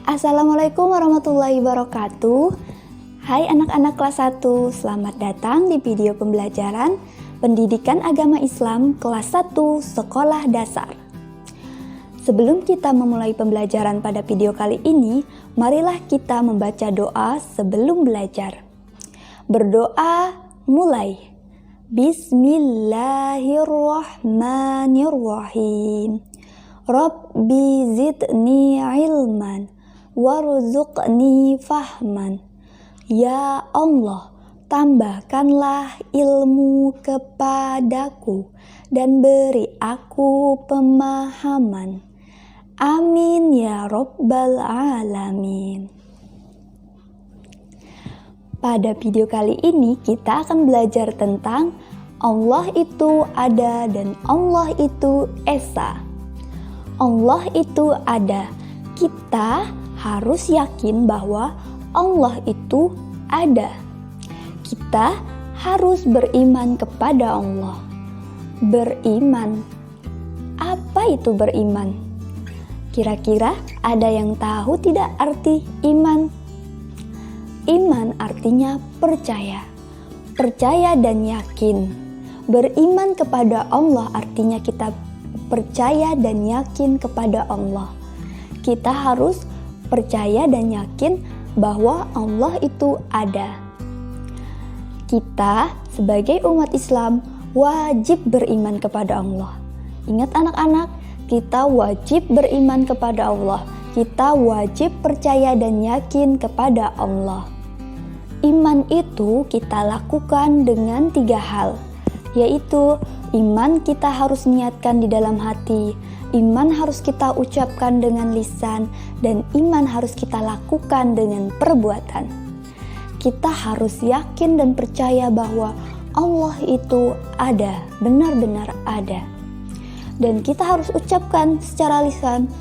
Assalamualaikum warahmatullahi wabarakatuh. Hai anak-anak kelas 1, selamat datang di video pembelajaran Pendidikan Agama Islam kelas 1 Sekolah Dasar. Sebelum kita memulai pembelajaran pada video kali ini, marilah kita membaca doa sebelum belajar. Berdoa mulai. Bismillahirrahmanirrahim. Rabbi zidni ilman warzuqni fahman. Ya Allah, tambahkanlah ilmu kepadaku dan beri aku pemahaman. Amin ya Rabbal Alamin. Pada video kali ini kita akan belajar tentang Allah itu ada dan Allah itu esa. Allah itu ada. Kita harus yakin bahwa Allah itu ada. Kita harus beriman kepada Allah. Beriman. Apa itu beriman? Kira-kira ada yang tahu tidak arti iman? Iman artinya percaya. Percaya dan yakin. Beriman kepada Allah artinya kita percaya dan yakin kepada Allah. Kita harus percaya dan yakin bahwa Allah itu ada. Kita sebagai umat Islam wajib beriman kepada Allah. Ingat anak-anak, kita wajib beriman kepada Allah. Kita wajib percaya dan yakin kepada Allah. Iman itu kita lakukan dengan 3 hal, yaitu iman kita harus niatkan di dalam hati, iman harus kita ucapkan dengan lisan, dan iman harus kita lakukan dengan perbuatan. Kita harus yakin dan percaya bahwa Allah itu ada, benar-benar ada. Dan kita harus ucapkan secara lisan,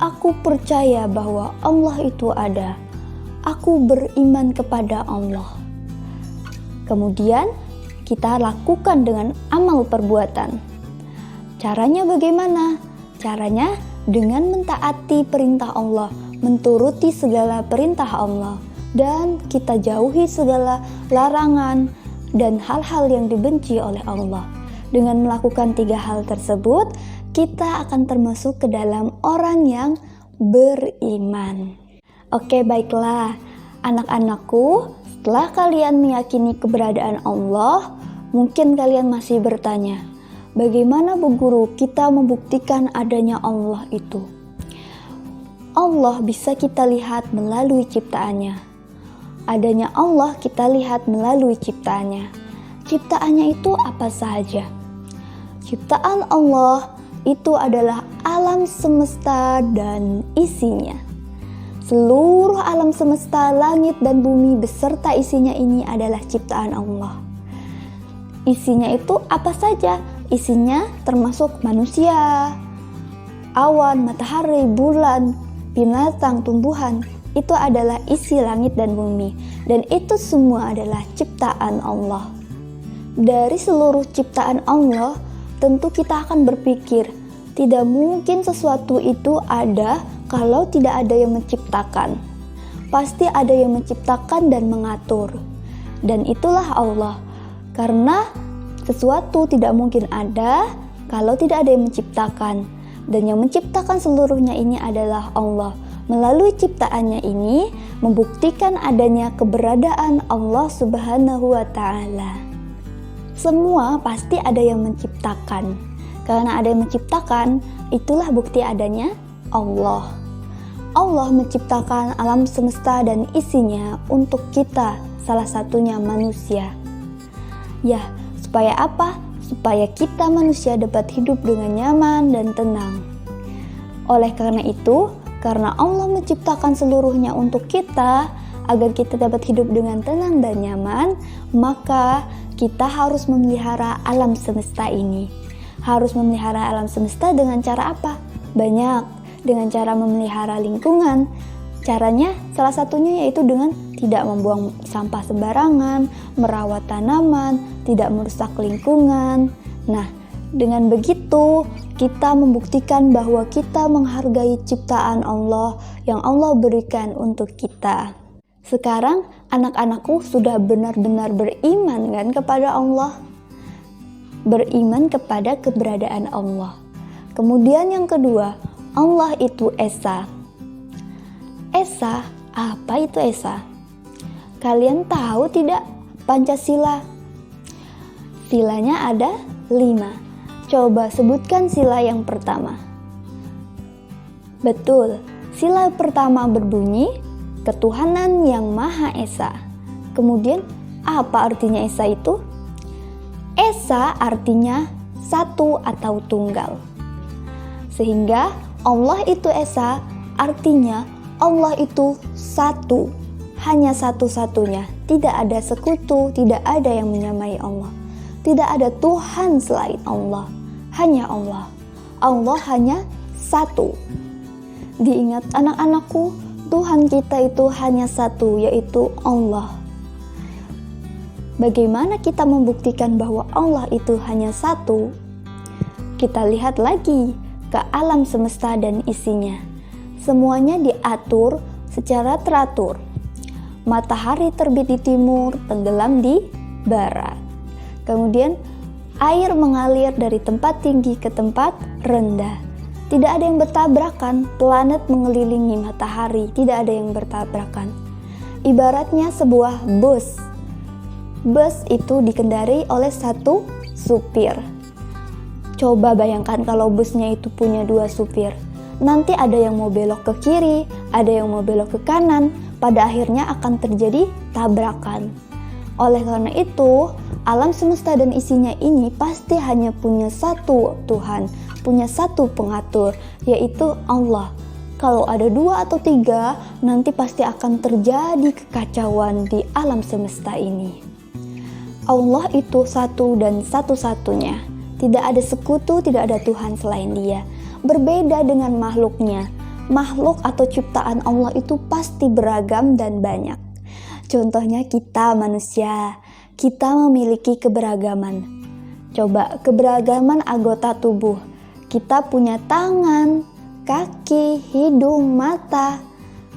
aku percaya bahwa Allah itu ada. Aku beriman kepada Allah. Kemudian kita lakukan dengan amal perbuatan. Caranya bagaimana? Caranya dengan mentaati perintah Allah, menturuti segala perintah Allah, dan kita jauhi segala larangan dan hal-hal yang dibenci oleh Allah. Dengan melakukan 3 hal tersebut, kita akan termasuk ke dalam orang yang beriman. Oke, baiklah anak-anakku, setelah kalian meyakini keberadaan Allah, mungkin kalian masih bertanya, bagaimana Bu Guru kita membuktikan adanya Allah itu? Allah bisa kita lihat melalui ciptaannya. Adanya Allah kita lihat melalui ciptaannya. Ciptaannya itu apa saja? Ciptaan Allah itu adalah alam semesta dan isinya. Seluruh alam semesta, langit dan bumi beserta isinya ini adalah ciptaan Allah. Isinya itu apa saja? Isinya termasuk manusia, awan, matahari, bulan, binatang, tumbuhan. Itu adalah isi langit dan bumi. Dan itu semua adalah ciptaan Allah. Dari seluruh ciptaan Allah, tentu kita akan berpikir, tidak mungkin sesuatu itu ada kalau tidak ada yang menciptakan. Pasti ada yang menciptakan dan mengatur. Dan itulah Allah. Karena sesuatu tidak mungkin ada kalau tidak ada yang menciptakan. Dan yang menciptakan seluruhnya ini adalah Allah. Melalui ciptaannya ini membuktikan adanya keberadaan Allah Subhanahu wa Ta'ala. Semua pasti ada yang menciptakan. Karena ada yang menciptakan, itulah bukti adanya Allah. Allah menciptakan alam semesta dan isinya untuk kita, salah satunya manusia. Ya, supaya apa? Supaya kita manusia dapat hidup dengan nyaman dan tenang. Oleh karena itu, karena Allah menciptakan seluruhnya untuk kita, agar kita dapat hidup dengan tenang dan nyaman, maka kita harus memelihara alam semesta ini. Harus memelihara alam semesta dengan cara apa? Banyak. Dengan cara memelihara lingkungan. Caranya salah satunya yaitu dengan tidak membuang sampah sembarangan, merawat tanaman, tidak merusak lingkungan. Nah, Dengan begitu, kita membuktikan bahwa kita menghargai ciptaan Allah yang Allah berikan untuk kita. Sekarang anak-anakku sudah benar-benar beriman kan kepada Allah? Beriman kepada keberadaan Allah. Kemudian yang kedua, Allah itu Esa. Esa, apa itu Esa? Kalian tahu tidak Pancasila? Silanya ada 5. Coba sebutkan sila yang pertama. Betul, sila pertama berbunyi ketuhanan yang Maha Esa. Kemudian apa artinya Esa itu? Esa artinya satu atau tunggal. Sehingga Allah itu Esa artinya Allah itu satu, hanya satu-satunya. Tidak ada sekutu, tidak ada yang menyamai Allah. Tidak ada Tuhan selain Allah, hanya Allah. Allah hanya satu. Diingat anak-anakku, Tuhan kita itu hanya satu, yaitu Allah. Bagaimana kita membuktikan bahwa Allah itu hanya satu? Kita lihat lagi ke alam semesta dan isinya. Semuanya diatur secara teratur. Matahari terbit di timur, tenggelam di barat. Kemudian air mengalir dari tempat tinggi ke tempat rendah. Tidak ada yang bertabrakan, planet mengelilingi matahari, tidak ada yang bertabrakan. Ibaratnya sebuah bus. Bus itu dikendarai oleh satu supir. Coba bayangkan kalau busnya itu punya 2 supir. Nanti ada yang mau belok ke kiri, ada yang mau belok ke kanan. Pada akhirnya akan terjadi tabrakan. Oleh karena itu, alam semesta dan isinya ini pasti hanya punya satu Tuhan, punya satu pengatur, yaitu Allah. Kalau ada 2 atau 3, nanti pasti akan terjadi kekacauan di alam semesta ini. Allah itu satu dan satu-satunya. Tidak ada sekutu, tidak ada Tuhan selain Dia. Berbeda dengan makhluknya. Makhluk atau ciptaan Allah itu pasti beragam dan banyak. Contohnya kita manusia, kita memiliki keberagaman. Coba keberagaman anggota tubuh. Kita punya tangan, kaki, hidung, mata.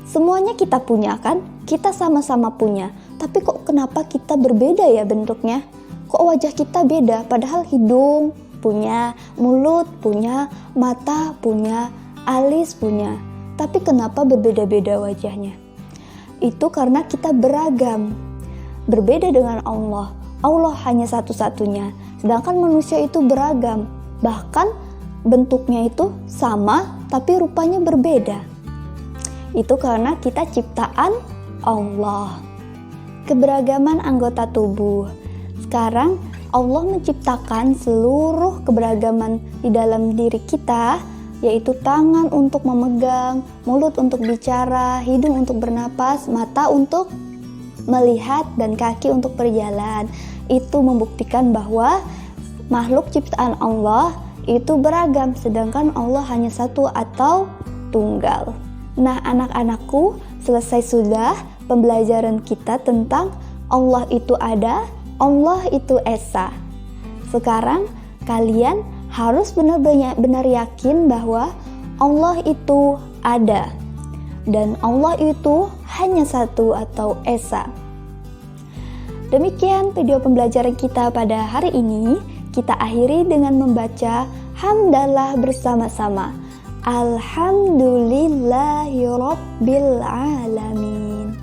Semuanya kita punya kan? Kita sama-sama punya. Tapi kok kenapa kita berbeda ya bentuknya? Kok wajah kita beda? Padahal hidung punya, mulut punya, mata punya, alis punya. Tapi kenapa berbeda-beda wajahnya? Itu karena kita beragam. Berbeda dengan Allah. Allah hanya satu-satunya. Sedangkan manusia itu beragam. Bahkan bentuknya itu sama tapi rupanya berbeda. Itu karena kita ciptaan Allah. Keberagaman anggota tubuh. Sekarang Allah menciptakan seluruh keberagaman di dalam diri kita, yaitu tangan untuk memegang, mulut untuk bicara, hidung untuk bernapas, mata untuk melihat, dan kaki untuk berjalan. Itu membuktikan bahwa makhluk ciptaan Allah itu beragam, sedangkan Allah hanya satu atau tunggal. Nah, anak-anakku, selesai sudah pembelajaran kita tentang Allah itu ada, Allah itu Esa. Sekarang kalian harus benar-benar yakin bahwa Allah itu ada dan Allah itu hanya satu atau Esa. Demikian video pembelajaran kita pada hari ini. Kita akhiri dengan membaca hamdalah bersama-sama. Alhamdulillahirabbil alamin.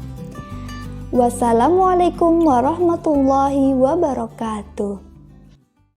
Wassalamualaikum warahmatullahi wabarakatuh.